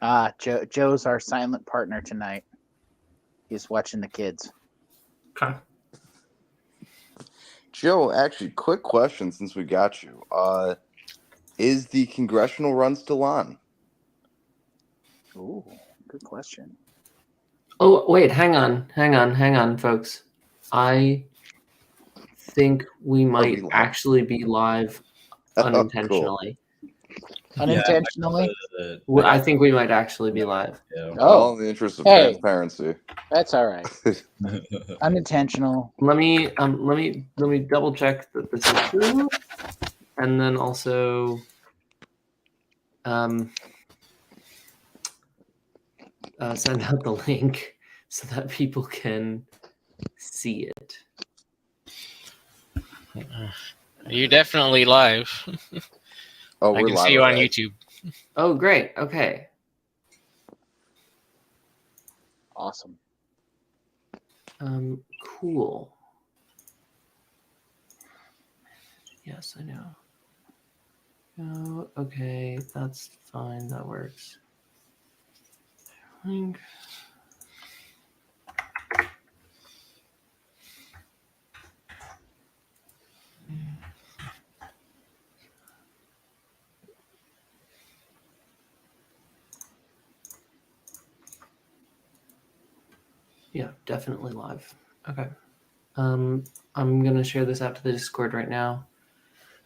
Joe's our silent partner tonight. He's watching the kids. Okay. Joe, actually, quick question since we got you. Is the congressional run still on? Ooh, good question. Oh, wait, hang on, folks. I think we might actually be live unintentionally. Cool. Unintentionally? I think we might actually be live. Yeah. All in the interest of transparency. That's all right. Unintentional. Let me double check that this is true, and then also send out the link so that people can see it. You're definitely live. Oh, I can see you on YouTube. Oh, great. Okay. Awesome. Cool. Yes, I know. Oh, okay, that's fine. That works. Link. Yeah, definitely live. Okay. I'm gonna share this out to the Discord right now.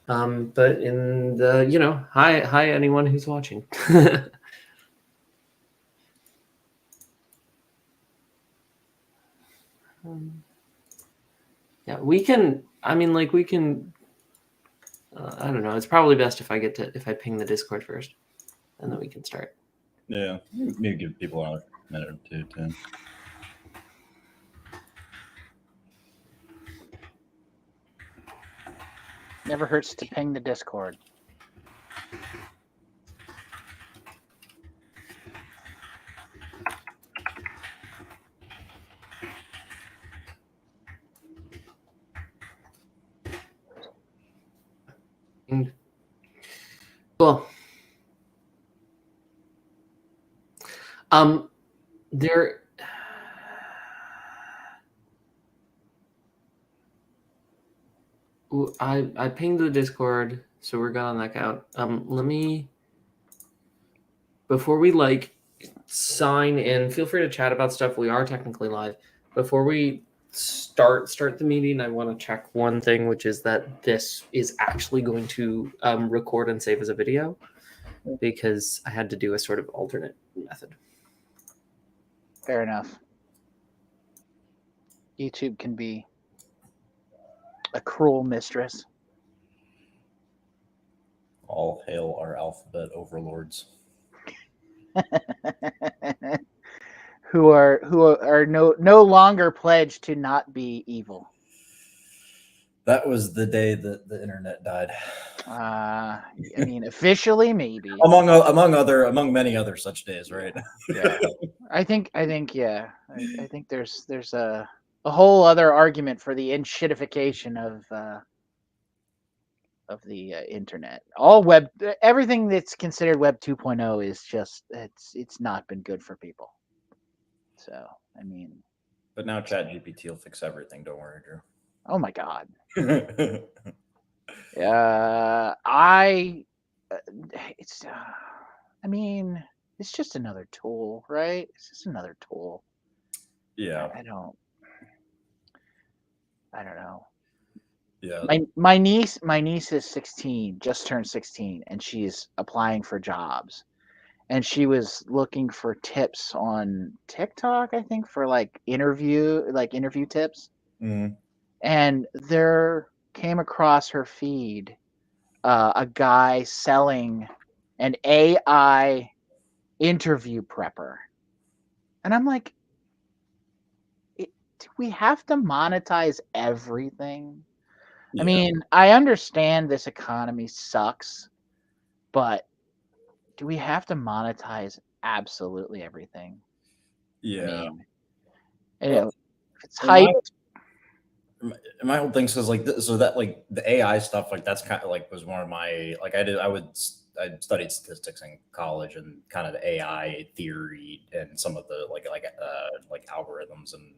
But in the, hi anyone who's watching. Yeah, we can. I mean, like we can. I don't know. It's probably best if I ping the Discord first, and then we can start. Yeah, maybe give people a minute or two to. Never hurts to ping the Discord. Cool. There. I pinged the Discord, so we're good on that count. Let me, before we sign in, feel free to chat about stuff. We are technically live. Before we start the meeting, I want to check one thing, which is that this is actually going to record and save as a video, because I had to do a sort of alternate method. Fair enough. YouTube can be a cruel mistress. All hail our alphabet overlords. who are no longer pledged to not be evil. That was the day that the internet died. I mean, officially, maybe among many other such days, right? Yeah, I think yeah. I think there's a whole other argument for the enshittification of the internet. Everything that's considered Web 2.0 is just it's not been good for people. So I mean, but now ChatGPT will fix everything. Don't worry, Drew. Oh my God. I mean, it's just another tool, right? It's just another tool. Yeah. I don't know. Yeah. My niece is 16, just turned 16, and she's applying for jobs. And she was looking for tips on TikTok, I think, for interview tips. Mm-hmm. And there came across her feed a guy selling an AI interview prepper. And I'm like, do we have to monetize everything? Yeah. I mean, I understand this economy sucks, but do we have to monetize absolutely everything? Yeah. I mean, it's hyped. My whole thing says so that the AI stuff, that's kind of was one of my, I would I studied statistics in college and kind of the AI theory and some of the like algorithms and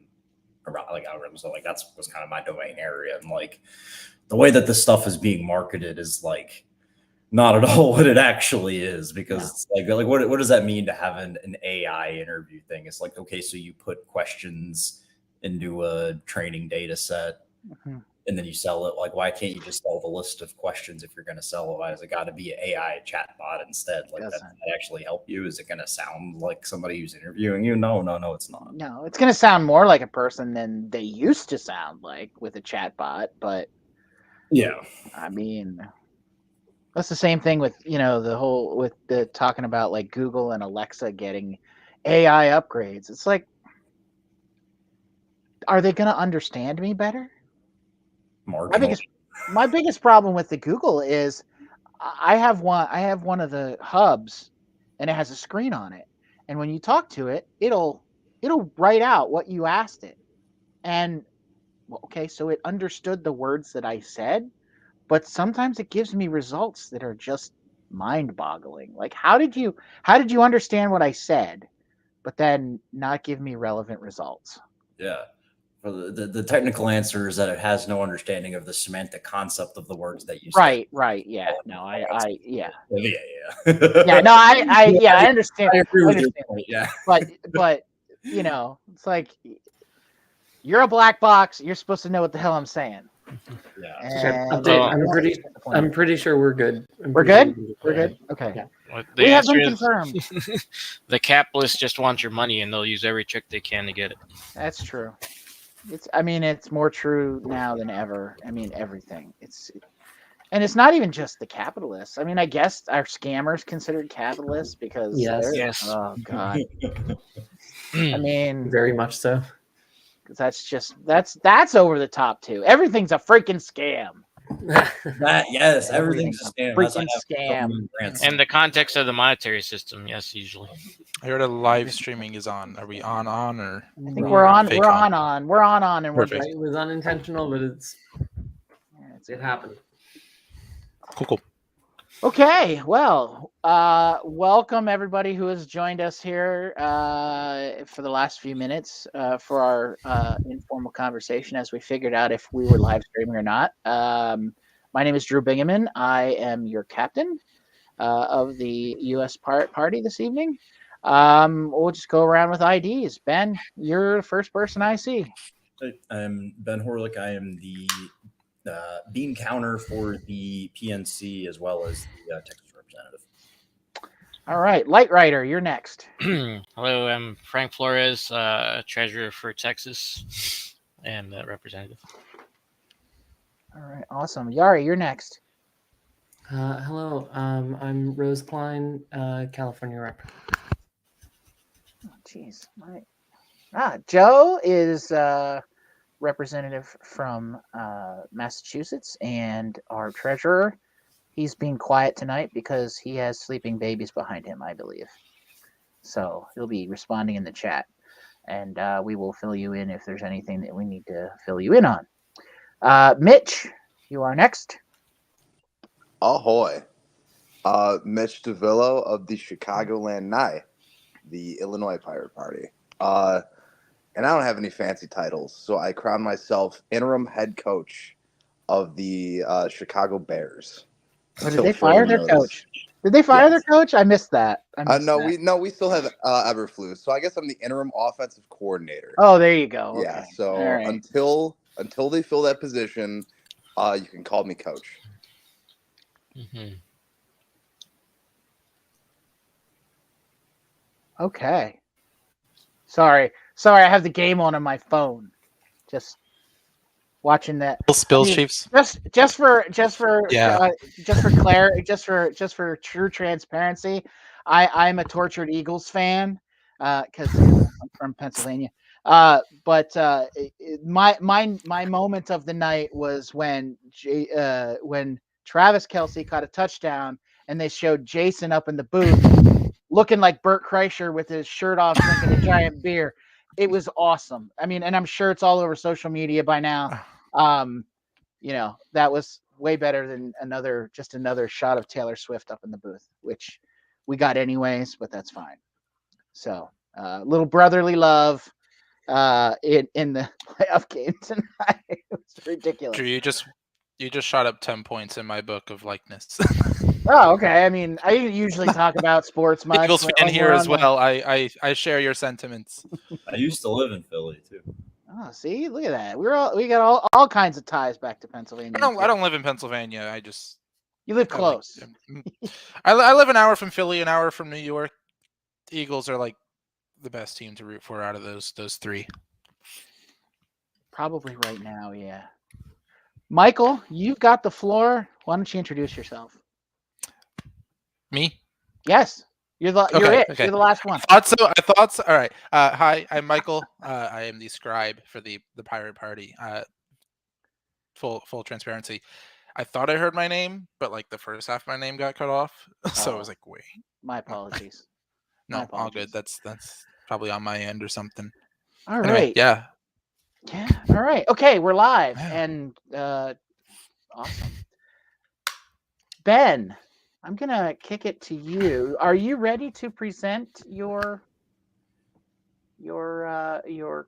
around like algorithms. So like was kind of my domain area. And like the way that this stuff is being marketed is like not at all what it actually is, because it's like what does that mean to have an AI interview thing? It's like, okay, so you put questions into a training data set and then you sell it. Like, why can't you just sell the list of questions if you're going to sell it? Why has it got to be an AI chatbot instead? Like, that actually help you? Is it going to sound like somebody who's interviewing you? No, it's not. No, it's going to sound more like a person than they used to sound like with a chatbot. But yeah, I mean, that's the same thing with, with the talking about like Google and Alexa getting AI upgrades. It's like, are they going to understand me better? My biggest problem with the Google is I have one of the hubs and it has a screen on it. And when you talk to it, it'll write out what you asked it. And okay, so it understood the words that I said, but sometimes it gives me results that are just mind-boggling. Like, how did you understand what I said, but then not give me relevant results? Yeah. The technical answer is that it has no understanding of the semantic concept of the words that you say. Right. Yeah. No, yeah. Yeah. Yeah, no, I understand. I agree with your point, yeah. But it's like you're a black box. You're supposed to know what the hell I'm saying. Yeah. I'm pretty sure we're good. We're good? We're good? Okay. Yeah. Well, We have been confirmed. The capitalists just want your money, and they'll use every trick they can to get it. That's true. It's more true now than ever. I mean, everything. And it's not even just the capitalists. I mean, I guess are scammers considered capitalists because Yes. Oh God. I mean, very much so. That's over the top too. Everything's a freaking scam. Everything's a scam. Freaking scam. In the context of the monetary system, yes, usually. I heard a live streaming is on. Are we on or? I think we're on. Fake We're on. on. We're on, and we're Perfect. It was unintentional, but it happened. Cool. Okay, well, welcome everybody who has joined us here for the last few minutes for our informal conversation as we figured out if we were live streaming or not. My name is Drew Bingaman. I am your captain of the U.S. party this evening. We'll just go around with IDs. Ben, you're the first person I see. I'm Ben Horlick. I am the bean counter for the PNC as well as the Texas representative. All right, Light Rider, you're next. Hello, I'm Frank Flores, treasurer for Texas and representative. All right, awesome. Yari, you're next. Hello, I'm Rose Klein, California rep. Jeez. Joe is representative from Massachusetts and our treasurer. He's being quiet tonight because he has sleeping babies behind him, I believe. So he'll be responding in the chat, and we will fill you in if there's anything that we need to fill you in on. Mitch, you are next. Ahoy. Mitch DeVillo of the Chicagoland Nye, the Illinois Pirate Party. And I don't have any fancy titles, so I crown myself interim head coach of the Chicago Bears. Or did they fire their coach? Did they fire their coach? I missed that. We still have Eberflus, so I guess I'm the interim offensive coordinator. Oh, there you go. Yeah, okay. so right. until they fill that position, you can call me coach. Mm-hmm. Okay. Sorry, I have the game on my phone. Just watching that. Bills Chiefs. Just for true transparency, I'm a tortured Eagles fan because I'm from Pennsylvania. But my moment of the night was when Travis Kelce caught a touchdown and they showed Jason up in the booth looking like Bert Kreischer with his shirt off, drinking a giant beer. It was awesome. I mean, and I'm sure it's all over social media by now. That was way better than another shot of Taylor Swift up in the booth, which we got anyways, but that's fine. So little brotherly love in the playoff game tonight. It was ridiculous. Drew, you just shot up 10 points in my book of likeness. Oh, okay. I mean, I didn't usually talk about sports much. Eagles when fan we're here on as the- well. I share your sentiments. I used to live in Philly too. Oh, see, look at that. We got all kinds of ties back to Pennsylvania. I don't live in Pennsylvania. I just You live I like- close. I live an hour from Philly, an hour from New York. The Eagles are like the best team to root for out of those three. Probably right now, yeah. Michael, you've got the floor. Why don't you introduce yourself? Me? Yes, you're Okay, it. okay. You're the last one. I thought so. All right. Hi, I'm Michael. I am the scribe for the Pirate Party. Full transparency. I thought I heard my name, but like the first half of my name got cut off, so I was like, wait. My apologies. No, My all good. apologies. That's probably on my end or something. All Anyway, right. yeah. Yeah. All right. Okay, we're live Yeah. and awesome. Ben, I'm gonna kick it to you. Are you ready to present your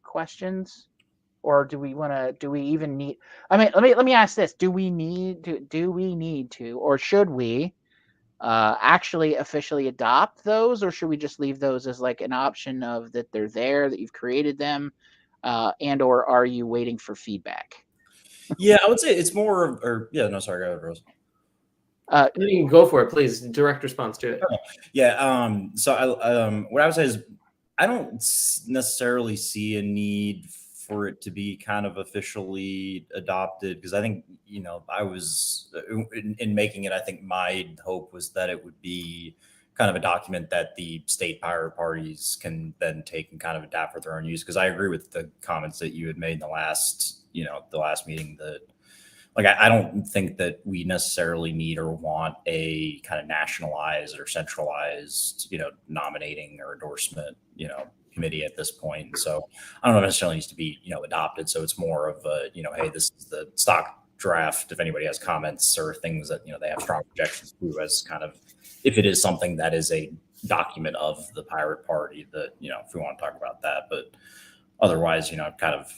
questions, or do we even need? I mean, let me ask this: do we need to, or should we actually officially adopt those, or should we just leave those as like an option of that they're there, that you've created them, and or are you waiting for feedback? Yeah, I would say it's more of, or yeah, no, sorry, go ahead, Rose. You can go for it, please. Direct response to it. Yeah. So what I would say is I don't necessarily see a need for it to be kind of officially adopted, because I think, I was in making it, I think my hope was that it would be kind of a document that the state pirate parties can then take and kind of adapt for their own use. Because I agree with the comments that you had made in the last meeting, that like I don't think that we necessarily need or want a kind of nationalized or centralized, nominating or endorsement, committee at this point. So I don't know if it necessarily needs to be, adopted. So it's more of a, hey, this is the stock draft. If anybody has comments or things that, they have strong objections to, as kind of, if it is something that is a document of the pirate party, that, if we want to talk about that, but otherwise, kind of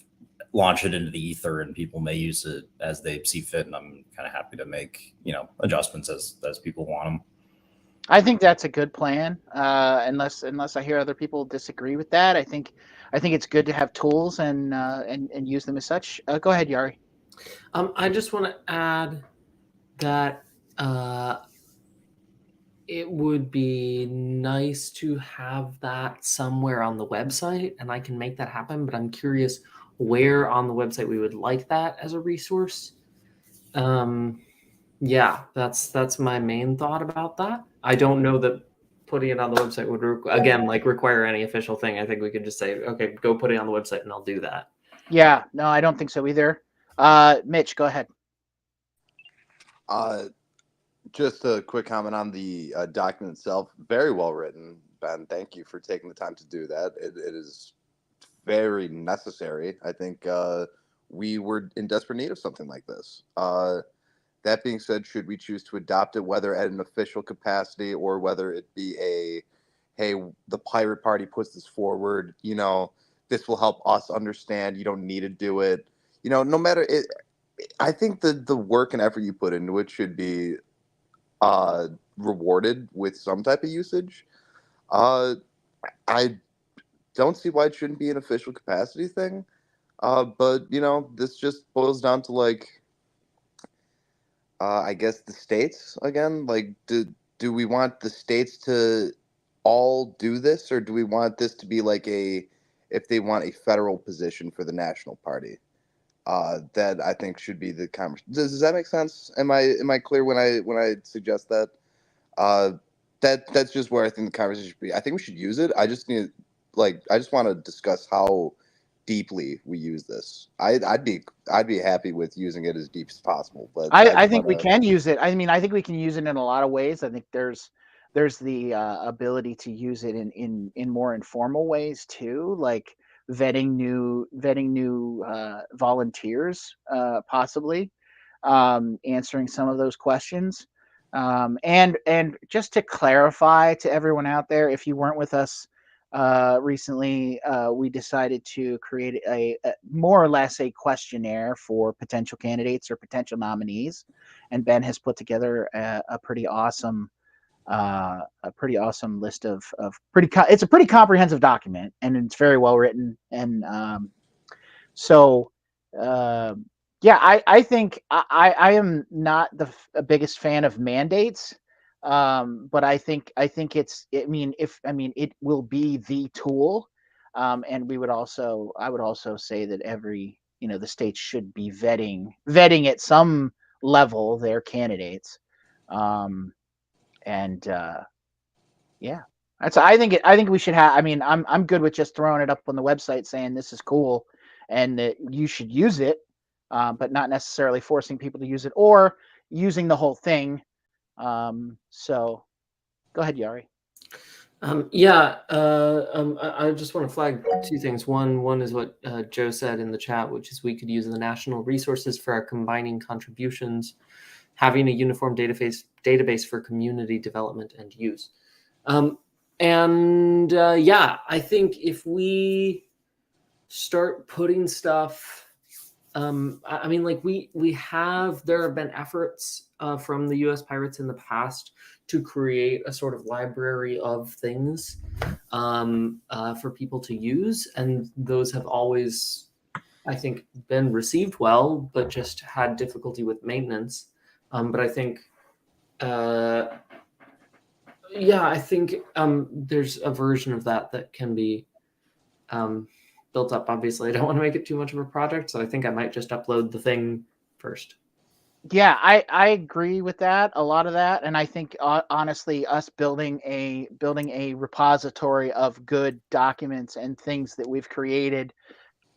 launch it into the ether and people may use it as they see fit. And I'm kind of happy to make, adjustments as people want them. I think that's a good plan. Unless I hear other people disagree with that, I think it's good to have tools and use them as such. Go ahead, Yari. I just want to add that it would be nice to have that somewhere on the website, and I can make that happen. But I'm curious where on the website we would like that as a resource. Yeah, that's my main thought about that. I don't know that putting it on the website would require any official thing. I think we could just say, okay, go put it on the website and I'll do that. Yeah, no, I don't think so either. Mitch, go ahead. Just a quick comment on the document itself. Very well written, Ben. Thank you for taking the time to do that. It is very necessary. I think we were in desperate need of something like this. That being said, should we choose to adopt it, whether at an official capacity or whether it be hey, the pirate party puts this forward, this will help us understand, you don't need to do it. No matter it, I think the work and effort you put into it should be rewarded with some type of usage. I don't see why it shouldn't be an official capacity thing. But this just boils down to I guess the states again. Like, do we want the states to all do this, or do we want this to be like if they want a federal position for the national party? That I think should be the conversation. Does that make sense? Am I clear when I suggest that? That's just where I think the conversation should be. I think we should use it. I just want to discuss how deeply we use this. I'd be happy with using it as deep as possible. But I think we can use it. I mean, I think we can use it in a lot of ways. I think there's the ability to use it in more informal ways too, like vetting new volunteers, possibly. answering some of those questions. And just to clarify to everyone out there, if you weren't with us recently, we decided to create a more or less a questionnaire for potential candidates or potential nominees, and Ben has put together a pretty awesome list of it's a pretty comprehensive document, and it's very well written. And so yeah, I think I am not the biggest fan of mandates, but I think I mean it will be the tool, and I would also say that every the states should be vetting at some level their candidates, and yeah, I think we should have. I mean, I'm good with just throwing it up on the website saying this is cool and that you should use it, but not necessarily forcing people to use it or using the whole thing. So go ahead, Yari. I just want to flag two things. One is what Joe said in the chat, which is we could use the national resources for our combining contributions, having a uniform database for community development and use. I think if we start putting stuff, I mean, like there have been efforts from the U.S. Pirates in the past to create a sort of library of things for people to use, and those have always, I think, been received well, but just had difficulty with maintenance. But I think, I think there's a version of that can be built up. Obviously, I don't want to make it too much of a project, so I think I might just upload the thing first. Yeah, I agree with that, a lot of that, and I think honestly, us building a repository of good documents and things that we've created,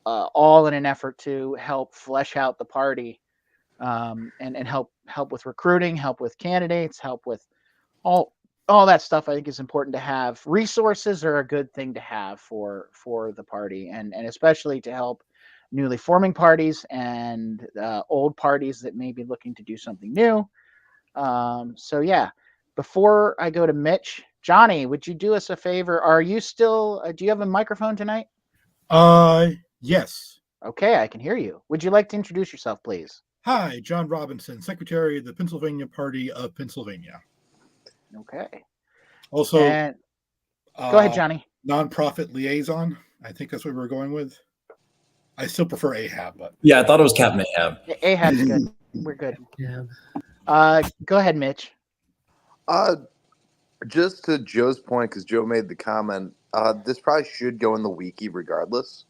all in an effort to help flesh out the party, and help with recruiting, help with candidates, help with all that stuff. I think is important to have. Resources are a good thing to have for the party, and especially to help newly forming parties and old parties that may be looking to do something new. So yeah, before I go to Mitch, Johnny, would you do us a favor? Are you still? Do you have a microphone tonight? Yes. Okay, I can hear you. Would you like to introduce yourself, please? Hi, John Robinson, Secretary of the Pennsylvania Party of Pennsylvania. Okay. Also, and go ahead, Johnny. Nonprofit liaison. I think that's what we're going with. I still prefer Ahab, but yeah, I thought it was Captain Ahab. Ahab's good. We're good. Yeah. Go ahead, Mitch. Just to Joe's point, because Joe made the comment, this probably should go in the wiki regardless.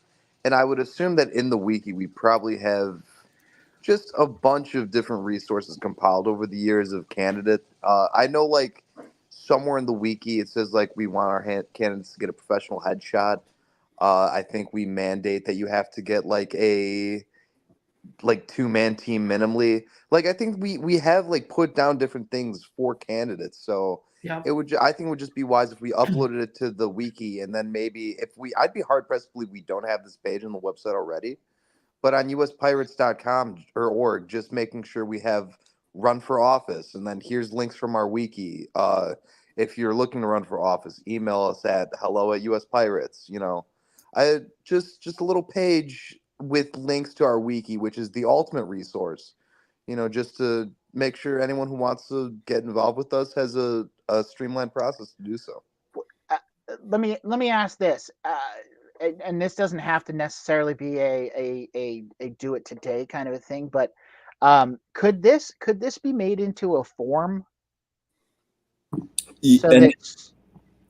And I would assume that in the wiki we probably have just a bunch of different resources compiled over the years of candidates. I know, like, somewhere in the wiki it says, like, we want our candidates to get a professional headshot. I think we mandate that you have to get, like, a two-man team minimally. Like, I think we have, like, put down different things for candidates. So Yeah. I think it would just be wise if we uploaded it to the wiki, and then maybe I'd be hard pressed to believe we don't have this page on the website already. But on uspirates.com or org, just making sure we have run for office, and then here's links from our wiki. If you're looking to run for office, email us at hello@uspirates. I just a little page with links to our wiki, which is the ultimate resource. Just to make sure anyone who wants to get involved with us has a streamlined process to do so. Let me ask this. And this doesn't have to necessarily be a do it today kind of a thing, but could this be made into a form? Sorry,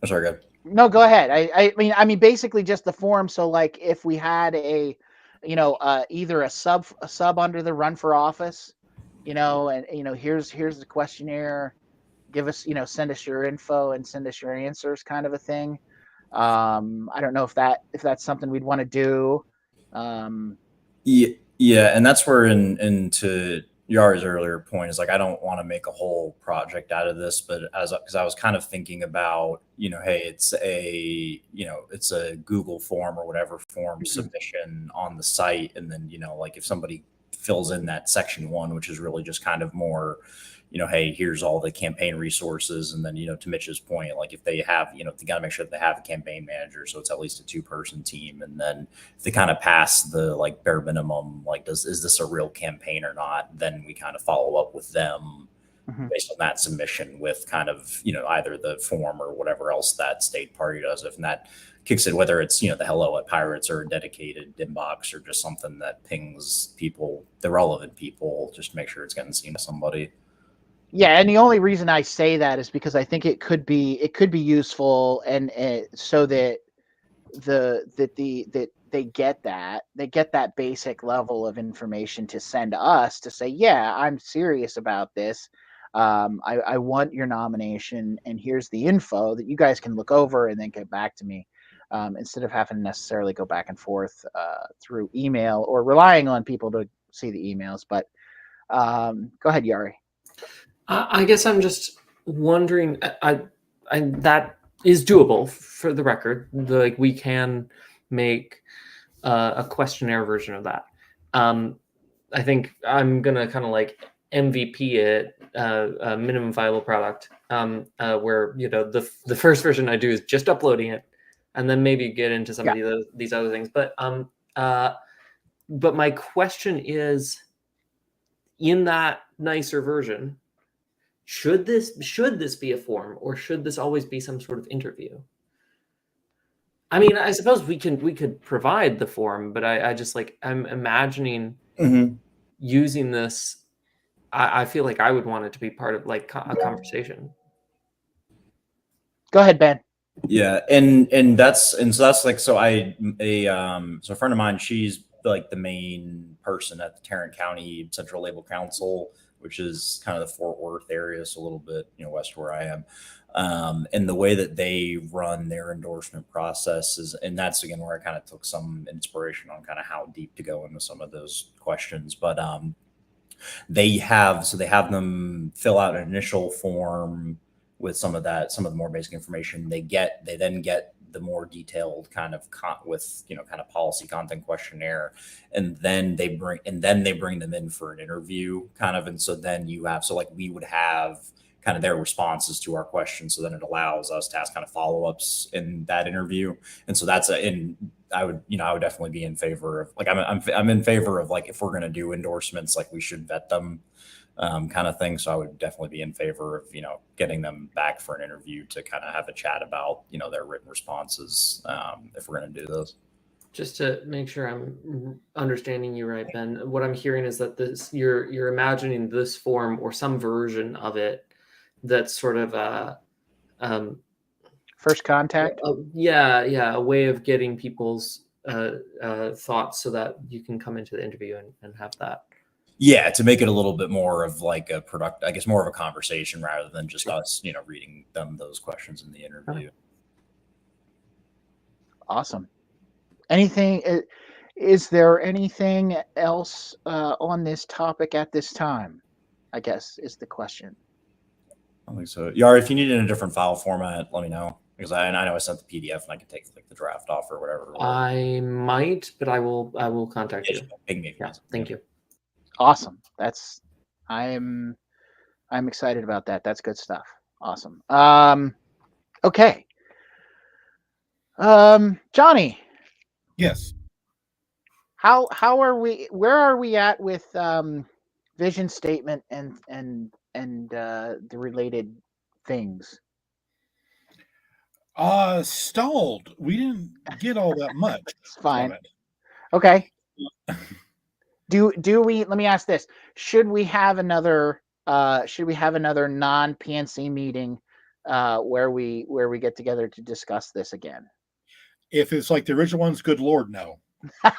go. No, go ahead. I mean basically just the form. So like if we had either a sub under the run for office, and here's the questionnaire, give us, send us your info and send us your answers kind of a thing. I don't know if that's something we'd want to do. Yeah, and that's where into Yari's earlier point is, like, I don't want to make a whole project out of this, but because I was kind of thinking about, hey, it's a Google form or whatever form submission on the site, and then like if somebody fills in that section 1, which is really just kind of more, hey, here's all the campaign resources. And then, to Mitch's point, like if they have, they got to make sure that they have a campaign manager. So it's at least a 2-person team. And then if they kind of pass the like bare minimum, like is this a real campaign or not? Then we kind of follow up with them based on that submission with kind of, either the form or whatever else that state party does. If that kicks it, whether it's, the hello at Pirates or a dedicated inbox or just something that pings people, the relevant people, just to make sure it's getting seen to somebody. Yeah, and the only reason I say that is because I think it could be useful, and so that they get that basic level of information to send us to say, yeah, I'm serious about this. I want your nomination, and here's the info that you guys can look over and then get back to me, instead of having to necessarily go back and forth through email or relying on people to see the emails. But go ahead, Yari. I guess I'm just wondering. I that is doable for the record. Like we can make a questionnaire version of that. I think I'm gonna kind of like MVP it, minimum viable product, where the first version I do is just uploading it, and then maybe get into some of these other things. But my question is, in that nicer version, should this be a form, or should this always be some sort of interview? I mean, I suppose we could provide the form, but I just like, I'm imagining using this. I feel like I would want it to be part of like a conversation. Go ahead, Ben. Yeah, and so that's like, so a friend of mine, she's like the main person at the Tarrant County Central Label Council, which is kind of the Fort Worth area, so a little bit west where I am. And the way that they run their endorsement process is, and that's again where I kind of took some inspiration on kind of how deep to go into some of those questions. But they have them fill out an initial form with some of the more basic information. They then get the more detailed kind of kind of policy content questionnaire, and then they bring them in for an interview kind of. And so then we would have kind of their responses to our questions. So then it allows us to ask kind of follow-ups in that interview. And so I would definitely be in favor of, like, I'm in favor of, like, if we're going to do endorsements, like we should vet them, kind of thing. So I would definitely be in favor of, getting them back for an interview to kind of have a chat about, their written responses, if we're going to do this. Just to make sure I'm understanding you right, Ben, what I'm hearing is that you're imagining this form or some version of it that's sort of first contact. A way of getting people's thoughts so that you can come into the interview and have that. Yeah, to make it a little bit more of like a product, I guess more of a conversation rather than just us, reading them those questions in the interview. Awesome. Anything? Is there anything else on this topic at this time? I guess is the question. I don't think so. Yari, if you need it in a different file format, let me know, because I know I sent the PDF and I can take like the draft off or whatever. I might, but I will contact you. Ping me. Yeah, thank you. Awesome. I'm excited about that. That's good stuff. Awesome. Okay. Johnny. Yes. How are we? Where are we at with vision statement and the related things? Stalled. We didn't get all that much. It's fine. From it. Okay. Do we? Let me ask this: should we have another non-PNC meeting where we get together to discuss this again? If it's like the original ones, good Lord, no.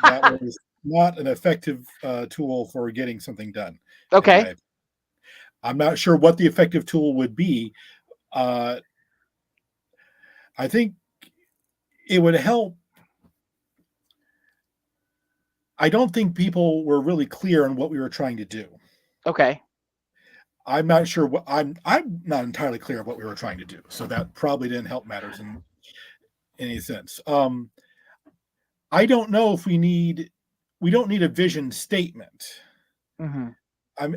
That was not an effective tool for getting something done. Okay. I'm not sure what the effective tool would be. I think it would help. I don't think people were really clear on what we were trying to do. Okay. I'm not sure what I'm not entirely clear on what we were trying to do. So that probably didn't help matters in any sense. I don't know if we don't need a vision statement. Mm-hmm.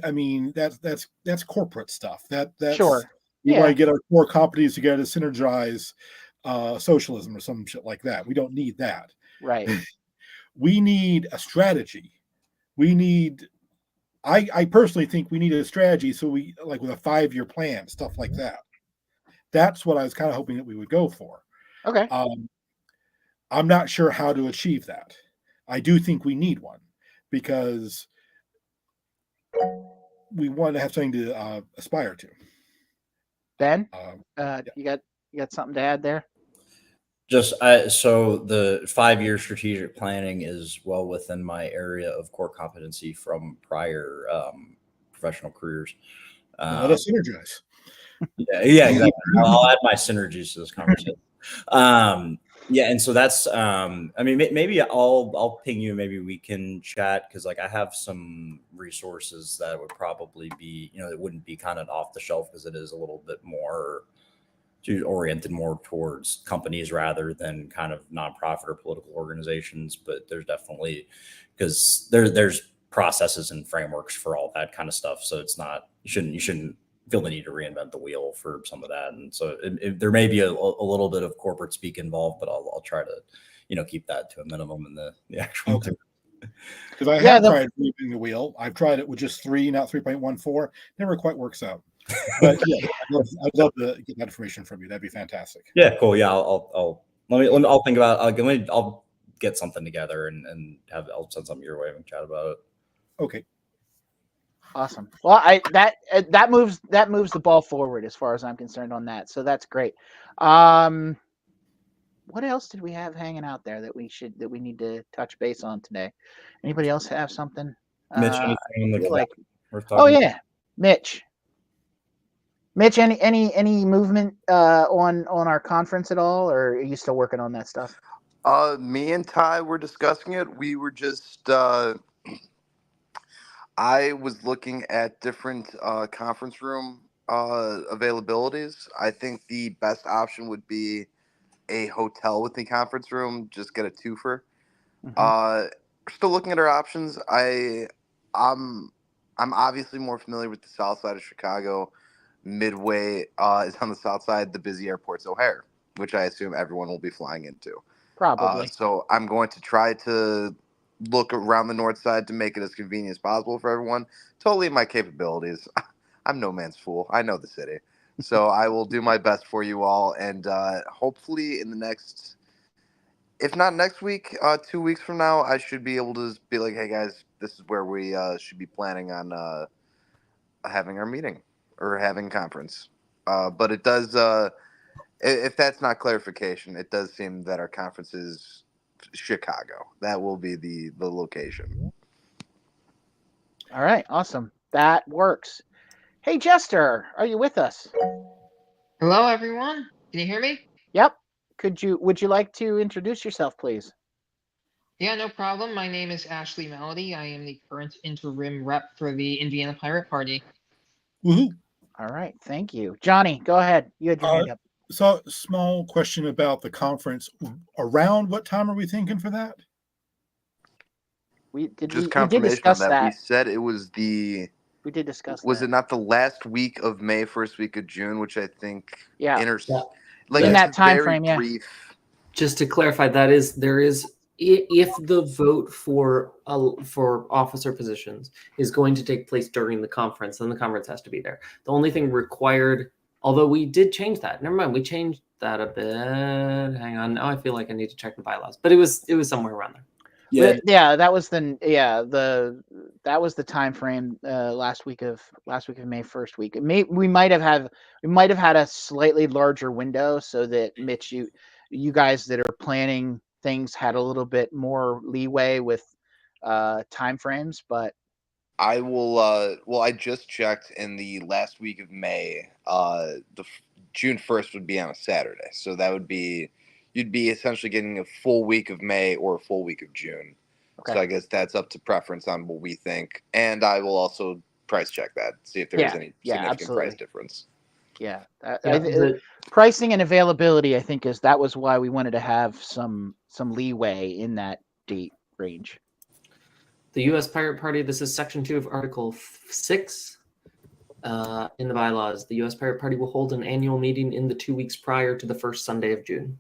I mean, that's corporate stuff. That's Sure. we want Yeah. to get our core companies together to synergize socialism or some shit like that. We don't need that. Right. We need a strategy. We need. I personally think we need a strategy. So we like with a 5-year plan, stuff like that. That's what I was kind of hoping that we would go for. Okay. I'm not sure how to achieve that. I do think we need one because we want to have something to aspire to. Ben, Yeah. you got something to add there? Just so the 5-year strategic planning is well within my area of core competency from prior professional careers. Let us synergize. Yeah, exactly. I'll add my synergies to this conversation. Yeah, and so that's I mean, maybe I'll ping you. Maybe we can chat because like I have some resources that would probably be it wouldn't be kind of off the shelf because it is a little bit more oriented more towards companies rather than kind of nonprofit or political organizations. But there's definitely because there's processes and frameworks for all that kind of stuff. So it's not you shouldn't feel the need to reinvent the wheel for some of that. And so there may be a little bit of corporate speak involved, but I'll try to keep that to a minimum in the actual. Okay. Because I have tried reinventing the wheel. I've tried it with just 3, not 3.14. Never quite works out. But yeah, I'd love to get that information from you. That'd be fantastic. Yeah, cool. Yeah, I'll think about. I'll get something together and I'll send something your way and chat about it. Okay. Awesome. Well, that moves the ball forward as far as I'm concerned on that. So that's great. What else did we have hanging out there that we need to touch base on today? Anybody else have something? Mitch, anything worth talking oh yeah, Mitch. Mitch, any movement on our conference at all, or are you still working on that stuff? Me and Ty were discussing it. We were just I was looking at different conference room availabilities. I think the best option would be a hotel with the conference room. Just get a twofer. Mm-hmm. Still looking at our options. I'm obviously more familiar with the south side of Chicago. Midway is on the south side. The busy airport's O'Hare, which I assume everyone will be flying into. Probably. So I'm going to try to look around the north side to make it as convenient as possible for everyone. Totally in my capabilities. I'm no man's fool. I know the city. So I will do my best for you all. And hopefully in the next, if not next week, 2 weeks from now, I should be able to be like, hey, guys, this is where we should be planning on having our meeting or having conference. But it does, if that's not clarification, it does seem that our conference is Chicago. That will be the location. All right, awesome. That works. Hey, Jester, are you with us? Hello, everyone. Can you hear me? Yep. Would you like to introduce yourself, please? Yeah, no problem. My name is Ashley Melody. I am the current interim rep for the Indiana Pirate Party. Woohoo! All right, thank you. Johnny, go ahead. You had your hand up. So, small question about the conference. Around what time are we thinking for that? We did confirmation discuss on that. We said it was we did discuss was that. it not the last week of May, first week of June, which I think like in it's that time very frame, yeah. brief. Just to clarify, there is if the vote for officer positions is going to take place during the conference, then the conference has to be there. The only thing required, although we did change that. Never mind, we changed that a bit. Hang on, now I feel like I need to check the bylaws, but it was somewhere around there. Yeah, that was that was the time frame last week of May, first week. We might have had a slightly larger window so that Mitch, you guys that are planning things had a little bit more leeway with time frames, but I will I just checked in the last week of May. June 1st would be on a Saturday. So that would be you'd be essentially getting a full week of May or a full week of June. Okay. So I guess that's up to preference on what we think. And I will also price check that, see if there's any significant price difference. Yeah. Pricing and availability, I think, that was why we wanted to have some leeway in that date range. The U.S. Pirate Party, this is Section 2 of Article 6 in the bylaws. The U.S. Pirate Party will hold an annual meeting in the 2 weeks prior to the first Sunday of June.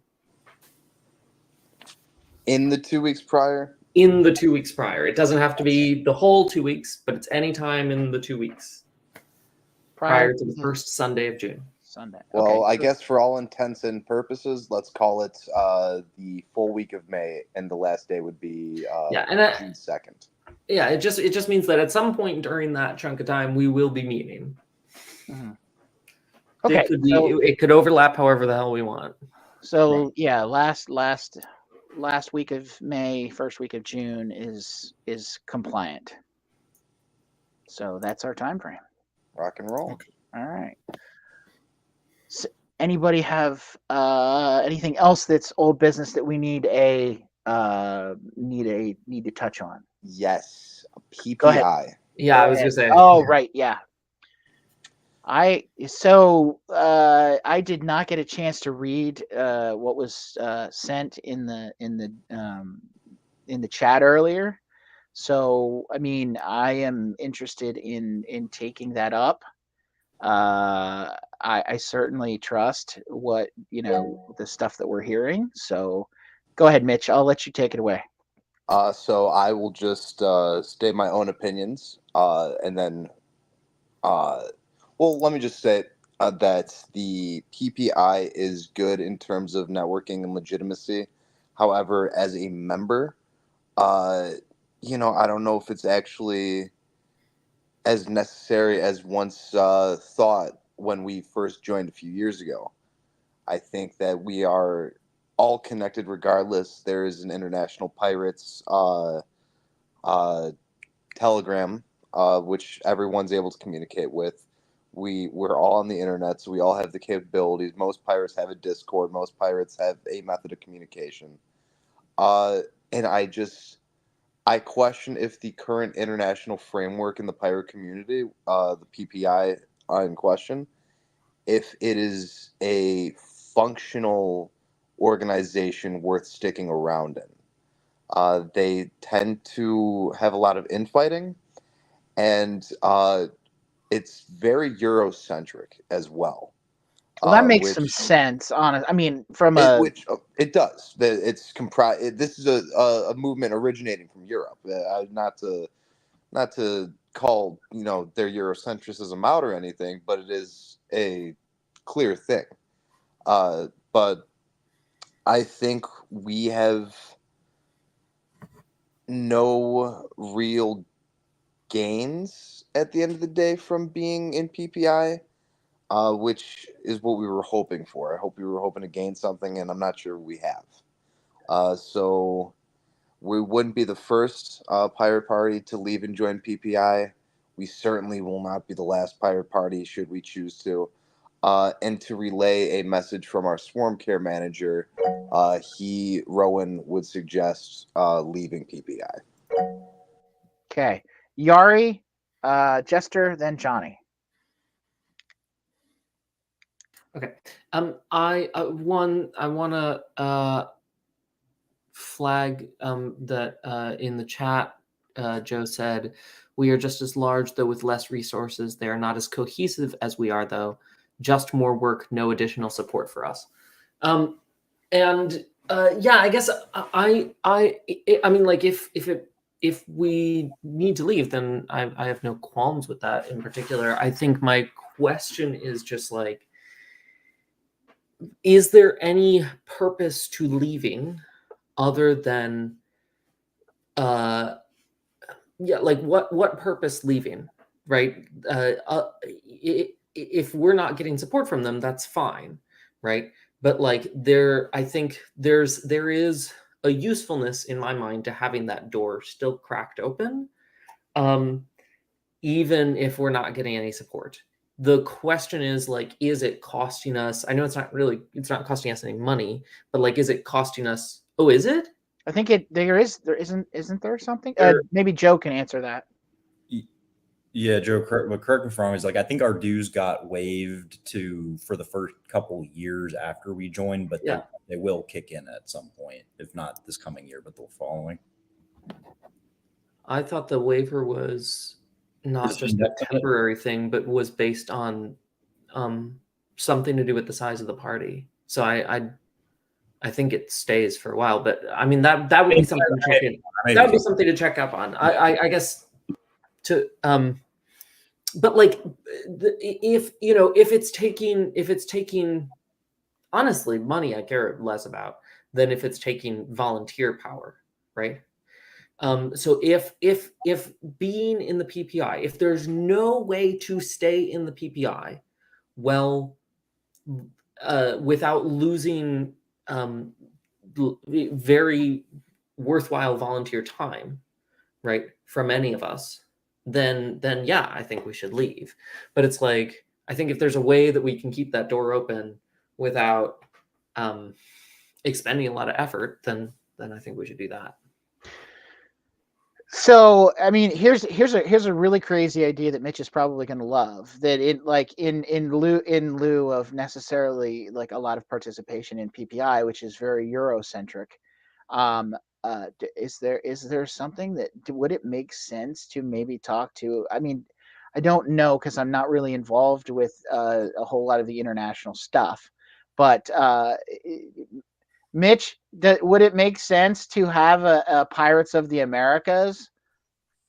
In the 2 weeks prior? In the 2 weeks prior. It doesn't have to be the whole 2 weeks, but it's any time in the 2 weeks prior to the first Sunday of June. Sunday. Well, Okay. I guess for all intents and purposes, let's call it the full week of May, and the last day would be June 2nd. Yeah, it just means that at some point during that chunk of time, we will be meeting. Mm-hmm. Okay, it could overlap however the hell we want. So yeah, last week of May, first week of June is compliant. So that's our time frame. Rock and roll. Okay. All right. So anybody have anything else that's old business that we need to touch on? Yes, PPI. Go ahead. Yeah, I was gonna say. Oh, right, yeah. I did not get a chance to read what was sent in the chat earlier. So I mean, I am interested in taking that up. I certainly trust what the stuff that we're hearing. So go ahead, Mitch. I'll let you take it away. So I will just state my own opinions, and then, well, let me just say that the PPI is good in terms of networking and legitimacy. However, as a member, I don't know if it's actually as necessary as once thought when we first joined a few years ago. I think that we are all connected regardless. There is an International Pirates Telegram, which everyone's able to communicate with. We're all on the internet, so we all have the capabilities. Most pirates have a Discord. Most pirates have a method of communication. And I question if the current international framework in the pirate community, the PPI in question, if it is a functional organization worth sticking around in. They tend to have a lot of infighting, and it's very Eurocentric as well. Well, that makes some sense. I mean, it does. It's comprised. This is a movement originating from Europe. Not to call their Eurocentrism out or anything, but it is a clear thing. But I think we have no real gains at the end of the day from being in PPI, which is what we were hoping for. I hope we were hoping to gain something, and I'm not sure we have. So we wouldn't be the first pirate party to leave and join PPI. We certainly will not be the last pirate party should we choose to. And to relay a message from our swarm care manager, Rowan would suggest leaving PPI. Okay. Yari, Jester, then Johnny. Okay. I want to flag that in the chat, Joe said, "We are just as large, though with less resources. They are not as cohesive as we are, though. Just more work, no additional support for us." I guess I mean, like, if we need to leave, then I have no qualms with that in particular. I think my question is just like, is there any purpose to leaving other than like what purpose leaving, right? If we're not getting support from them, that's fine, right? But like I think there is a usefulness in my mind to having that door still cracked open, even if we're not getting any support. The question is, like, is it costing us? I know it's not costing us any money, but like, is it costing us? Oh, is it? I think isn't there something? Maybe Joe can answer that. Yeah, Joe, correct me if I'm wrong. Is like, I think our dues got waived for the first couple years after we joined, but they will kick in at some point, if not this coming year, but the following. I thought the waiver was not It's just a indefinite. temporary thing, but was based on something to do with the size of the party. So I think it stays for a while. But I mean that would be something to check in. That would be something to check up on. I guess to but like if you know if it's taking honestly money I care less about than if it's taking volunteer power, right? So if being in the PPI, if there's no way to stay in the PPI, well, without losing very worthwhile volunteer time, right, from any of us, then yeah, I think we should leave. But it's like I think if there's a way that we can keep that door open without expending a lot of effort, then I think we should do that. So, I mean, here's a really crazy idea that Mitch is probably going to love. That in lieu of necessarily like a lot of participation in PPI, which is very Eurocentric. Is there something that would it make sense to maybe talk to? I mean, I don't know because I'm not really involved with a whole lot of the international stuff, but Mitch, would it make sense to have a Pirates of the Americas?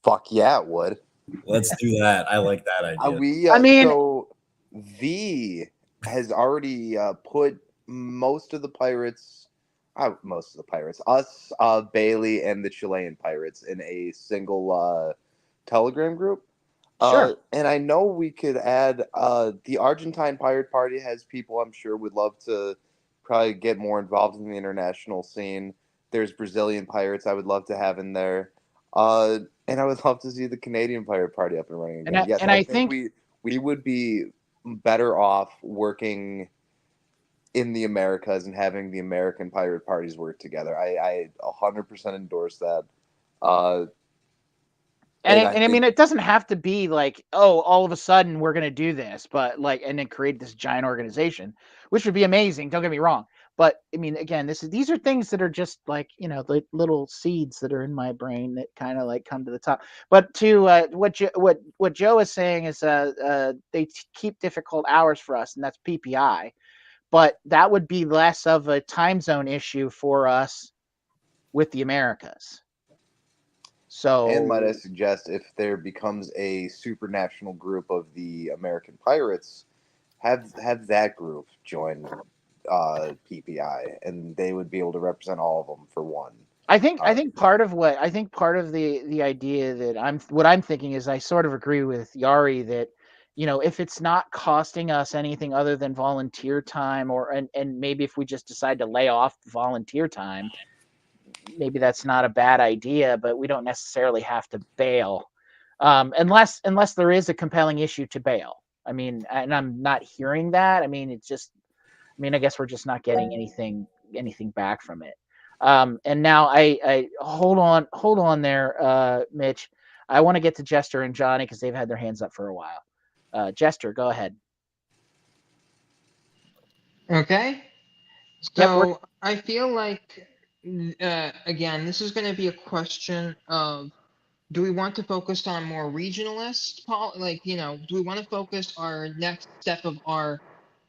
Fuck yeah, it would. Let's do that. I like that idea. I mean- so V has already put most of the pirates, us, Bailey, and the Chilean pirates in a single Telegram group. Sure. And I know we could add the Argentine Pirate Party has people I'm sure would love to probably get more involved in the international scene. There's Brazilian pirates I would love to have in there. And I would love to see the Canadian Pirate Party up and running again. Yes, I think we would be better off working in the Americas and having the American pirate parties work together. I 100% endorse that. And I mean, it doesn't have to be like, oh, all of a sudden we're going to do this, but like, and then create this giant organization, which would be amazing. Don't get me wrong. But I mean, again, these are things that are just like, you know, the little seeds that are in my brain that kind of like come to the top. But to what Joe is saying is they keep difficult hours for us, and that's PPI. But that would be less of a time zone issue for us with the Americas. So, and might I suggest, if there becomes a supranational group of the American pirates, have that group join PPI, and they would be able to represent all of them for one. I think part of the idea that I'm thinking is I sort of agree with Yari that, you know, if it's not costing us anything other than volunteer time, and maybe if we just decide to lay off volunteer time, maybe that's not a bad idea, but we don't necessarily have to bail, unless there is a compelling issue to bail. I mean, and I'm not hearing that. I mean, I guess we're just not getting anything back from it. And now I hold on there, Mitch. I want to get to Jester and Johnny because they've had their hands up for a while. Jester, go ahead. Okay. So I feel like, again, this is going to be a question of, do we want to focus on more regionalist, do we want to focus our next step of our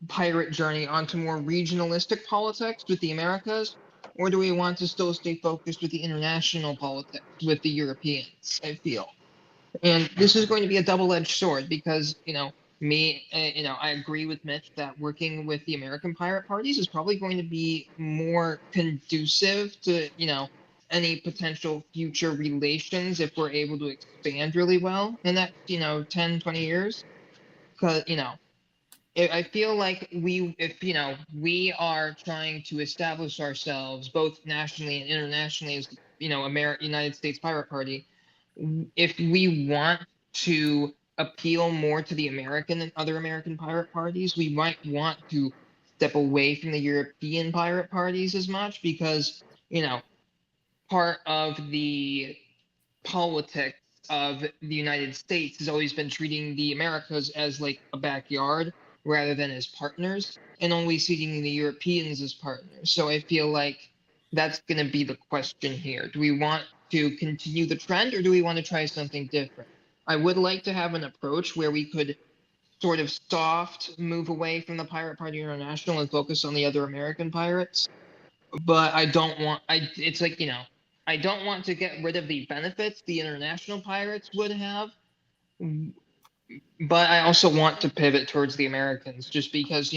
pirate journey onto more regionalistic politics with the Americas, or do we want to still stay focused with the international politics with the Europeans? I feel. And this is going to be a double-edged sword because, I agree with Mitch that working with the American pirate parties is probably going to be more conducive to, any potential future relations if we're able to expand really well in that, 10, 20 years. Because, I feel like we are trying to establish ourselves both nationally and internationally as, United States Pirate Party. If we want to appeal more to the American and other American pirate parties, we might want to step away from the European pirate parties as much because, part of the politics of the United States has always been treating the Americas as like a backyard rather than as partners, and only seeing the Europeans as partners. So I feel like that's going to be the question here. Do we want to continue the trend, or do we want to try something different? I would like to have an approach where we could sort of soft move away from the Pirate Party International and focus on the other American pirates. But I don't want, it's like, I don't want to get rid of the benefits the international pirates would have, but I also want to pivot towards the Americans just because,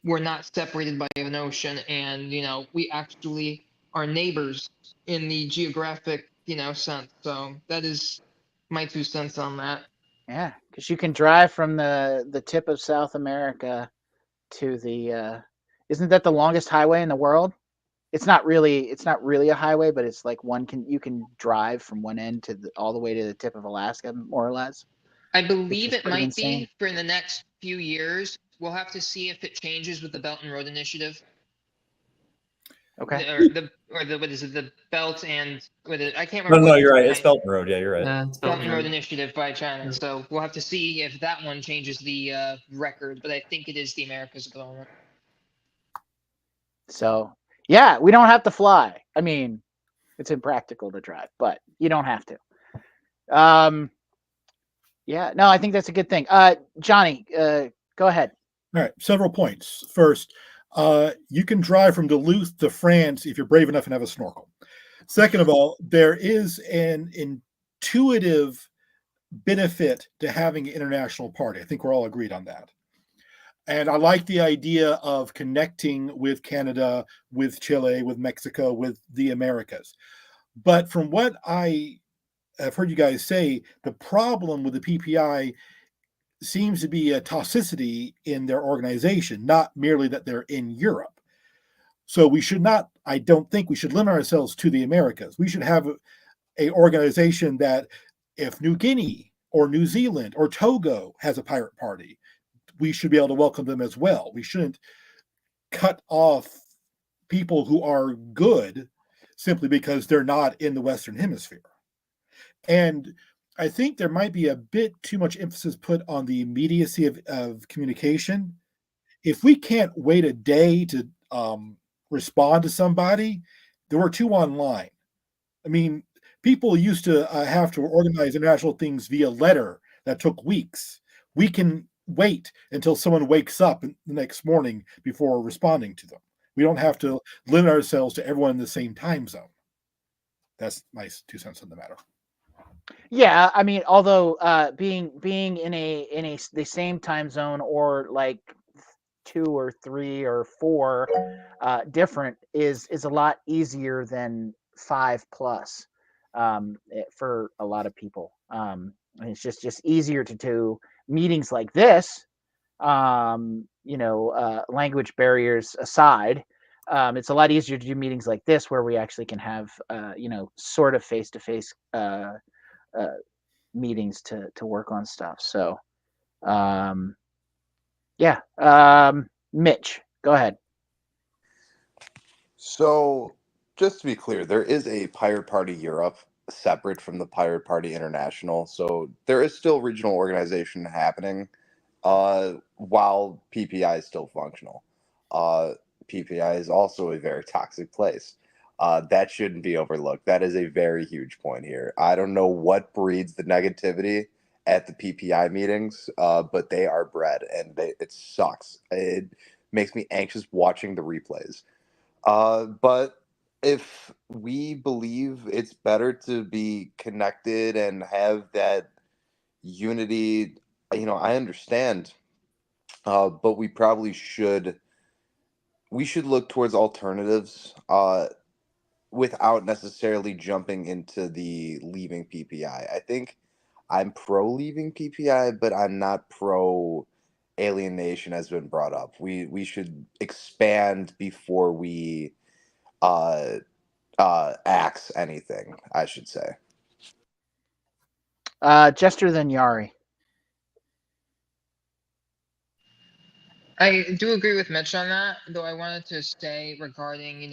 we're not separated by an ocean, and we actually are neighbors in the geographic sense. So that is my 2 cents on that. Yeah, because you can drive from the tip of South America to the. Isn't that the longest highway in the world? It's not really a highway, but it's like you can drive from one end to all the way to the tip of Alaska, more or less. I believe it pretty might insane. be for the next few years. We'll have to see if it changes with the Belt and Road Initiative. Okay. What is it? The Belt and I can't No, remember. no, you're right. It's Belt and Road. Yeah, you're right. Yeah, it's Belt Belt and and Road Road. Initiative by China. Yeah. So we'll have to see if that one changes the record. But I think it is the Americas at the moment. So yeah, we don't have to fly. I mean, it's impractical to drive, but you don't have to. Yeah, no, I think that's a good thing. Johnny, go ahead. All right, several points. First, you can drive from Duluth to France if you're brave enough and have a snorkel. Second of all, there is an intuitive benefit to having an international party. I think we're all agreed on that. And I like the idea of connecting with Canada, with Chile, with Mexico, with the Americas. But from what I have heard you guys say, the problem with the PPI seems to be a toxicity in their organization, not merely that they're in Europe. So we should not, I don't think we should limit ourselves to the Americas. We should have a organization that if New Guinea or New Zealand or Togo has a pirate party, we should be able to welcome them as well. We shouldn't cut off people who are good simply because they're not in the Western Hemisphere. And I think there might be a bit too much emphasis put on the immediacy of communication. If we can't wait a day to respond to somebody, then we're too online. I mean, people used to have to organize international things via letter that took weeks. We can wait until someone wakes up the next morning before responding to them. We don't have to limit ourselves to everyone in the same time zone. That's my 2 cents on the matter. Yeah, I mean, although being in the same time zone or like 2 or 3 or 4 different is a lot easier than 5 plus for a lot of people. And it's just easier to do meetings like this. Language barriers aside, it's a lot easier to do meetings like this where we actually can have sort of face to face meetings to work on stuff. So, yeah. Mitch, go ahead. So, just to be clear, there is a Pirate Party Europe separate from the Pirate Party International. So, there is still regional organization happening while PPI is still functional. PPI is also a very toxic place. That shouldn't be overlooked. That is a very huge point here. I don't know what breeds the negativity at the PPI meetings, but they are bred, and it sucks. It makes me anxious watching the replays. But if we believe it's better to be connected and have that unity, I understand. But we probably should look towards alternatives without necessarily jumping into the leaving PPI. I think I'm pro leaving PPI, but I'm not pro alienation has been brought up. We should expand before we axe anything, I should say. Jester then Yari. I do agree with Mitch on that, though I wanted to say regarding,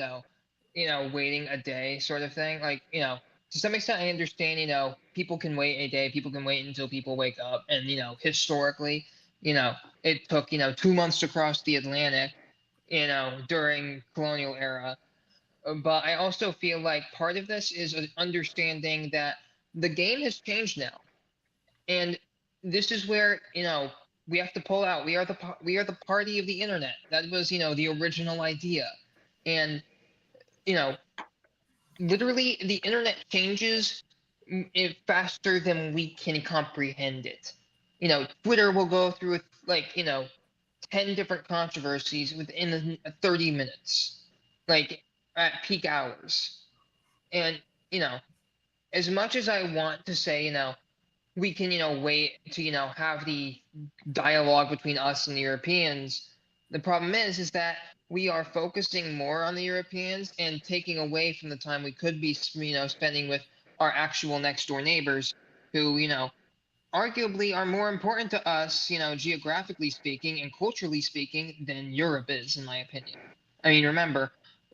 waiting a day sort of thing. Like, to some extent I understand, people can wait a day, people can wait until people wake up. And, historically, it took, 2 months to cross the Atlantic, during colonial era. But I also feel like part of this is an understanding that the game has changed now, and this is where we have to pull out. We are the party of the internet. That was the original idea, and you know literally the internet changes faster than we can comprehend it. Twitter will go through like 10 different controversies within 30 minutes, like at peak hours. And, you know, as much as I want to say, we can, wait to, have the dialogue between us and the Europeans, the problem is that we are focusing more on the Europeans and taking away from the time we could be, spending with our actual next door neighbors who, arguably are more important to us, geographically speaking and culturally speaking, than Europe is, in my opinion. I mean, remember,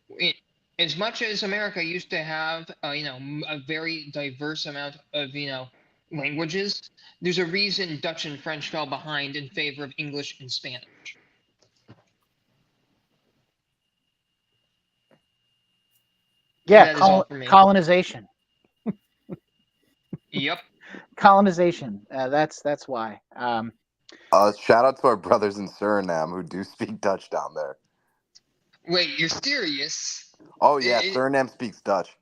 it, as much as America used to have, a very diverse amount of, languages, there's a reason Dutch and French fell behind in favor of English and Spanish. Yeah, And that is all for me. colonization. Yep. Colonization. That's why. Shout out to our brothers in Suriname who do speak Dutch down there. Wait, you're serious? Oh yeah, Suriname speaks Dutch.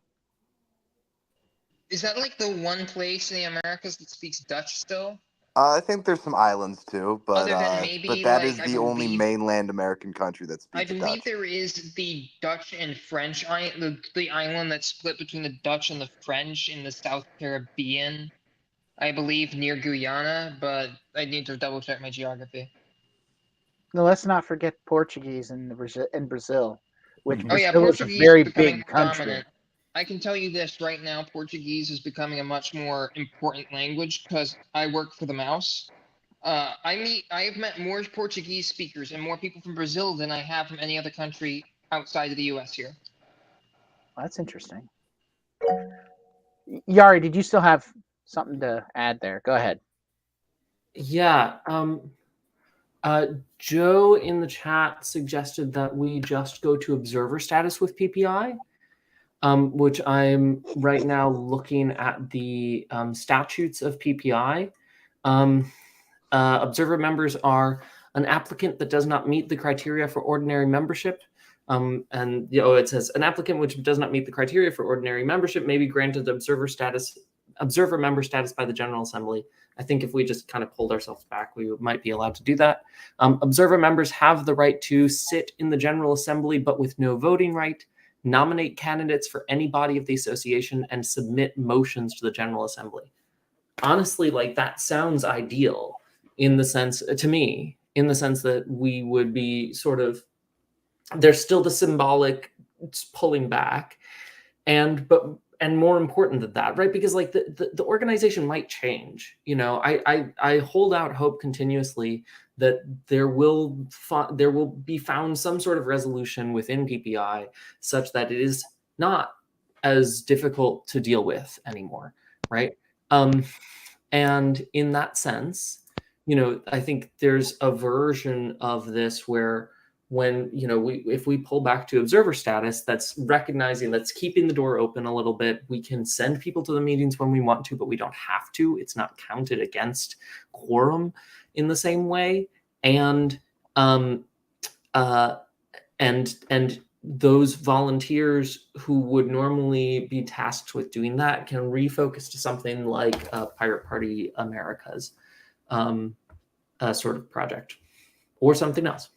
Is that like the one place in the Americas that speaks Dutch still? I think there's some islands too, but Other than maybe, that like, is I the only believe- mainland American country that I speaks believe Dutch. there is the Dutch and French the island that's split between the Dutch and the French in the South Caribbean, I believe, near Guyana, but I need to double check my geography. No, let's not forget Portuguese in Brazil, which Mhm. Oh yeah, Brazil is a Portuguese very is becoming big more country. dominant. I can tell you this right now, Portuguese is becoming a much more important language because I work for the mouse. I have met more Portuguese speakers and more people from Brazil than I have from any other country outside of the US here. That's interesting. Yari, did you still have something to add there? Go ahead. Yeah. Joe in the chat suggested that we just go to observer status with PPI, which I'm right now looking at the statutes of PPI. Observer members are an applicant that does not meet the criteria for ordinary membership. And it says an applicant which does not meet the criteria for ordinary membership may be granted observer member status by the General Assembly. I think if we just kind of pulled ourselves back, we might be allowed to do that. Observer members have the right to sit in the General Assembly, but with no voting right, nominate candidates for any body of the association, and submit motions to the General Assembly. Honestly, like, that sounds ideal in the sense, to me, in the sense that we would be sort of, there's still the symbolic pulling back, and more important than that, right? Because like the organization might change. I hold out hope continuously that there will be found some sort of resolution within PPI such that it is not as difficult to deal with anymore, right? And in that sense, I think there's a version of this where when, if we pull back to observer status, that's recognizing, that's keeping the door open a little bit. We can send people to the meetings when we want to, but we don't have to. It's not counted against quorum in the same way. And those volunteers who would normally be tasked with doing that can refocus to something like Pirate Party America's sort of project or something else.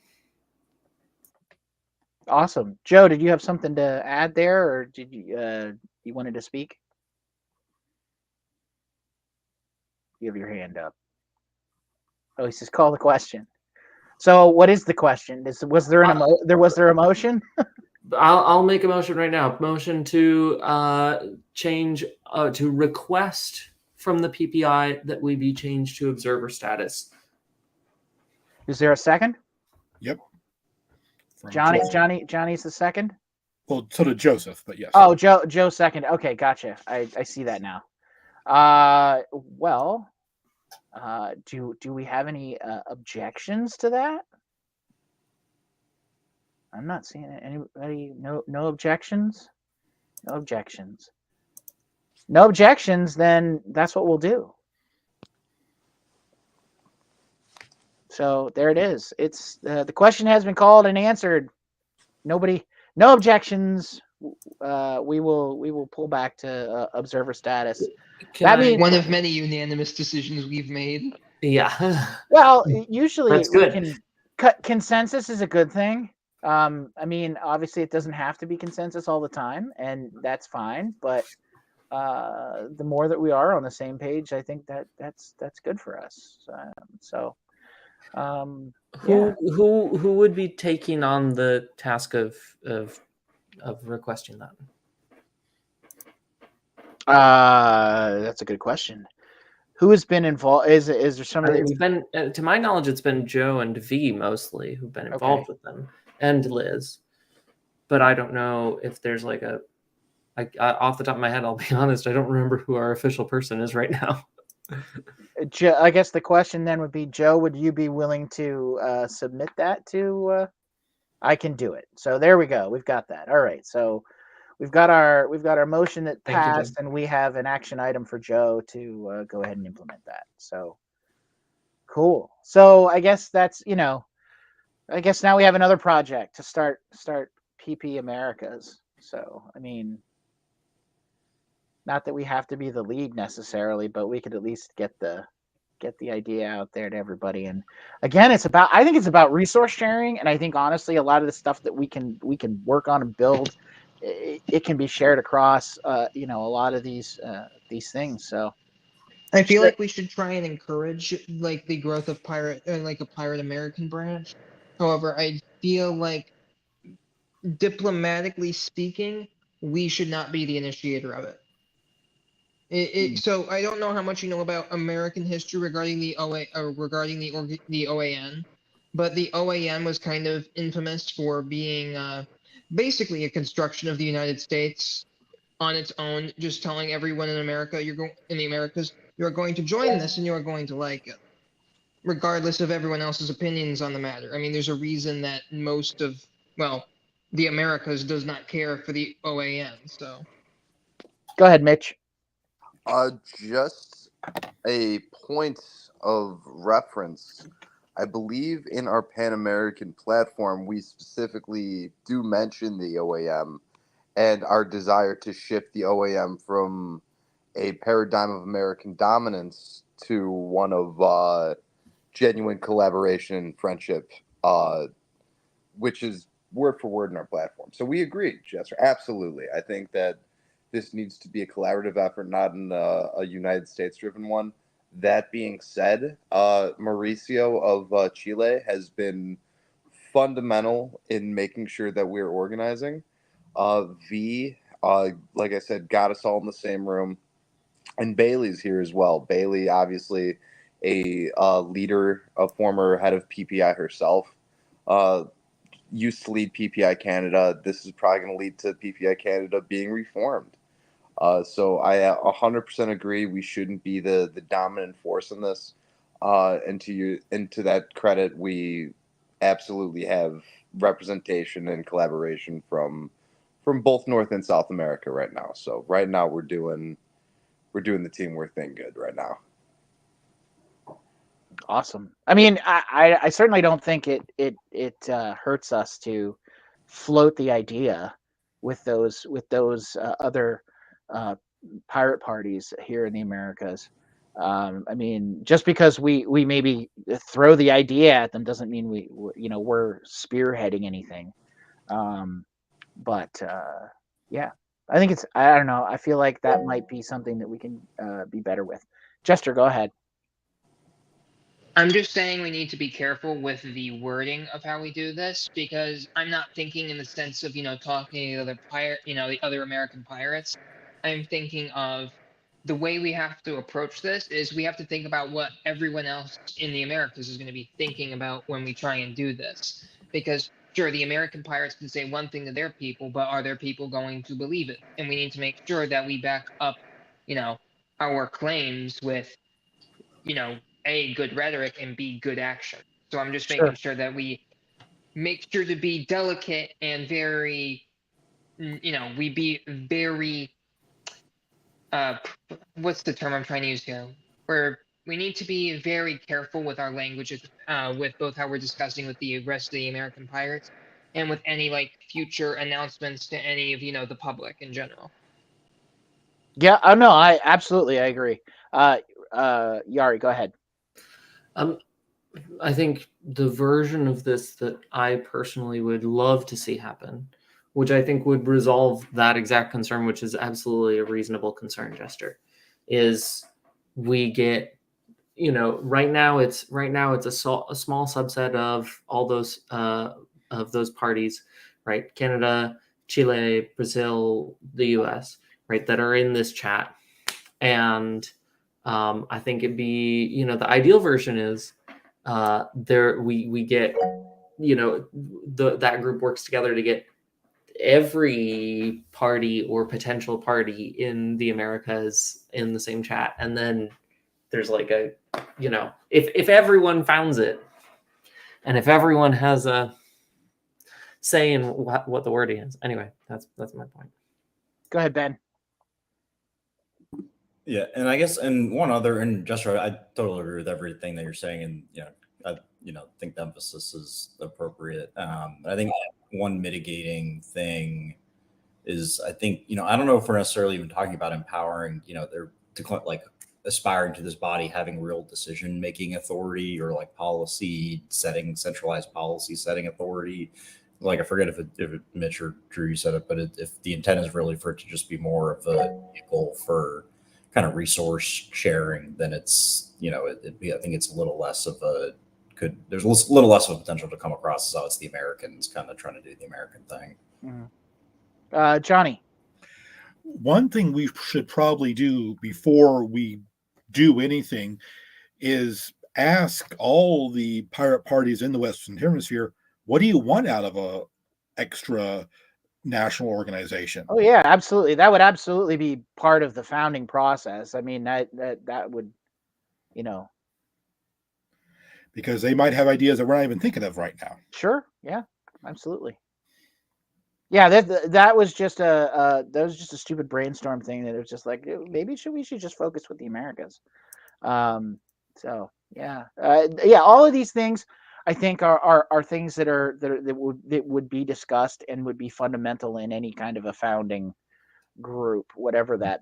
Awesome. Joe, did you have something to add there, or did you wanted to speak? You have your hand up. Oh, he says, call the question. So what is the question? Was there a motion? I'll make a motion right now. Motion to change, to request from the PPI that we be changed to observer status. Is there a second? Yep. Johnny's the second? Well, so did Joseph, but yes. Oh, Joe second. Okay, gotcha. I see that now. Do we have any objections to that? I'm not seeing it. Anybody? No objections. No objections. No objections. Then that's what we'll do. So there it is. It's the question has been called and answered. Nobody, no objections. We will pull back to observer status. That means one of many unanimous decisions we've made. Yeah. well, usually That's we good. can consensus is a good thing. I mean, obviously it doesn't have to be consensus all the time, and that's fine. But the more that we are on the same page, I think that's good for us. So. Who would be taking on the task of requesting that? That's a good question. Who has been involved? Is there somebody? It's been, to my knowledge, it's been Joe and V mostly who've been involved with them, and Liz. But I don't know if there's like off the top of my head, I'll be honest, I don't remember who our official person is right now. I guess the question then would be, Joe, would you be willing to submit that to? I can do it. So there we go. We've got that. All right. So we've got our motion that Thank you, passed, Joe. and we have an action item for Joe to go ahead and implement that. So cool. So I guess that's I guess now we have another project to start PP Americas. So I mean, not that we have to be the lead necessarily, but we could at least get the idea out there to everybody. And again, I think it's about resource sharing, and I think honestly a lot of the stuff that we can work on and build, it can be shared across a lot of these things. So I feel like we should try and encourage like the growth of like a pirate American branch. However, I feel like diplomatically speaking, we should not be the initiator of it. So I don't know how much you know about American history regarding the the OAN, but the OAN was kind of infamous for being basically a construction of the United States on its own, just telling everyone in America in the Americas you're going to join this and you're going to like it, regardless of everyone else's opinions on the matter. I mean, there's a reason that most of the Americas does not care for the OAN. So go ahead, Mitch. Just a point of reference. I believe in our Pan American platform, we specifically do mention the OAM and our desire to shift the OAM from a paradigm of American dominance to one of genuine collaboration and friendship, which is word for word in our platform. So we agree, Jester. Absolutely. I think that this needs to be a collaborative effort, not a United States driven one. That being said, Mauricio of Chile has been fundamental in making sure that we're organizing. V, like I said, got us all in the same room. And Bailey's here as well. Bailey, obviously, a leader, a former head of PPI herself. Used to lead PPI Canada. This is probably going to lead to PPI Canada being reformed. So I 100% agree. We shouldn't be the dominant force in this. And to that credit, we absolutely have representation and collaboration from both North and South America right now. So right now we're doing the teamwork thing good right now. Awesome. I mean, I certainly don't think it hurts us to float the idea with those other pirate parties here in the Americas. I mean, just because we maybe throw the idea at them doesn't mean we're spearheading anything. But yeah, I think I don't know. I feel like that might be something that we can be better with. Jester, go ahead. I'm just saying we need to be careful with the wording of how we do this, because I'm not thinking in the sense of, talking to the other the other American pirates. I'm thinking of the way we have to approach this is we have to think about what everyone else in the Americas is going to be thinking about when we try and do this. Because sure, the American pirates can say one thing to their people, but are their people going to believe it? And we need to make sure that we back up, our claims with, A, good rhetoric, and B, good action. So I'm just making sure that we make sure to be delicate and very, we be very, what's the term I'm trying to use here? Where we need to be very careful with our languages, with both how we're discussing with the rest of the American pirates and with any like future announcements to any of, the public in general. Yeah, no, I agree. Yari, go ahead. I think the version of this that I personally would love to see happen, which I think would resolve that exact concern, which is absolutely a reasonable concern, Jester, is we get, right now it's a small subset of all those parties, right? Canada, Chile, Brazil, the U.S., right, that are in this chat, and I think it'd be, the ideal version is we get, that group works together to get every party or potential party in the Americas in the same chat, and then there's like a, if everyone founds it, and if everyone has a say in what the wording is. Anyway, that's my point. Go ahead, Ben. Yeah, and I guess, and one other, and Jester, I totally agree with everything that you're saying, and I think the emphasis is appropriate. I think one mitigating thing is, I think, I don't know if we're necessarily even talking about empowering, they're like aspiring to this body having real decision making authority or like centralized policy setting authority. Like, I forget if Mitch or Drew said it, but if the intent is really for it to just be more of a vehicle for kind of resource sharing, then it's, I think it's a little less of there's a little less of a potential to come across as, it's the Americans kind of trying to do the American thing. Mm-hmm. Johnny. One thing we should probably do before we do anything is ask all the pirate parties in the Western Hemisphere, what do you want out of a extra national organization? Oh yeah, absolutely. That would absolutely be part of the founding process. I mean, that would, because they might have ideas that we're not even thinking of right now. Sure. Yeah, absolutely. Yeah, that was just a stupid brainstorm thing. That it was just like, maybe we should just focus with the Americas. So yeah, all of these things I think are things that would be discussed and would be fundamental in any kind of a founding group, whatever that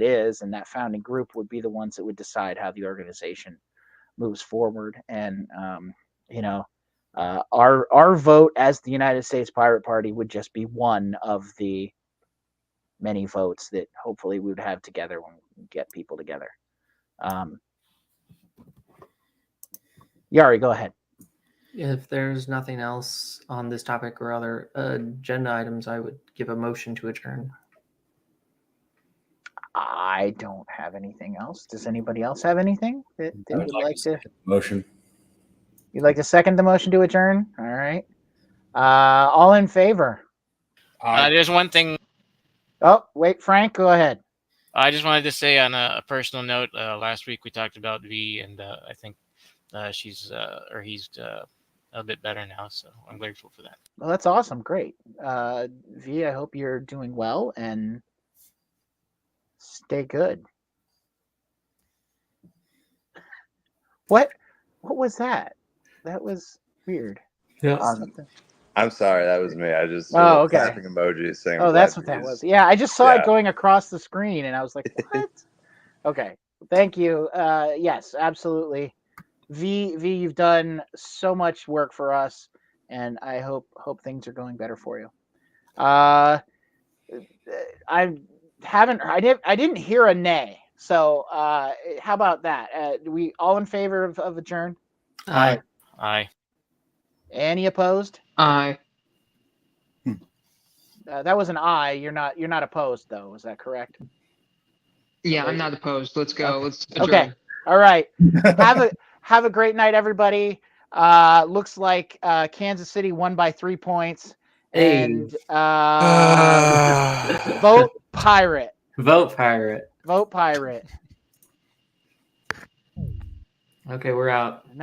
is, and that founding group would be the ones that would decide how the organization moves forward. And our vote as the United States Pirate Party would just be one of the many votes that hopefully we would have together when we get people together. Yari, go ahead. If there's nothing else on this topic or other agenda items, I would give a motion to adjourn. I don't have anything else. Does anybody else have anything that they would like to? Motion. You'd like to second the motion to adjourn? All right. All in favor? There's one thing. Oh, wait, Frank, go ahead. I just wanted to say on a personal note, last week we talked about V, and I think he's a bit better now, so I'm grateful for that. Well, that's awesome. Great. V, I hope you're doing well and stay good. What was that? That was weird. Yeah. I'm sorry, that was me. I just clapping emojis saying. Oh, that's what that was. Yeah, I just saw it going across the screen, and I was like, "What?" Okay, thank you. Yes, absolutely. V, you've done so much work for us, and I hope things are going better for you. I didn't hear a nay. So how about that? We all in favor of adjourn? Aye. Any opposed? Aye. That was an aye. You're not opposed though. Is that correct? Yeah, I'm not opposed. Let's go. Okay. Let's adjourn. Okay. All right. Have a great night, everybody. Looks like Kansas City won by 3 points. And vote pirate. Vote pirate. Vote pirate. Okay, we're out. Night.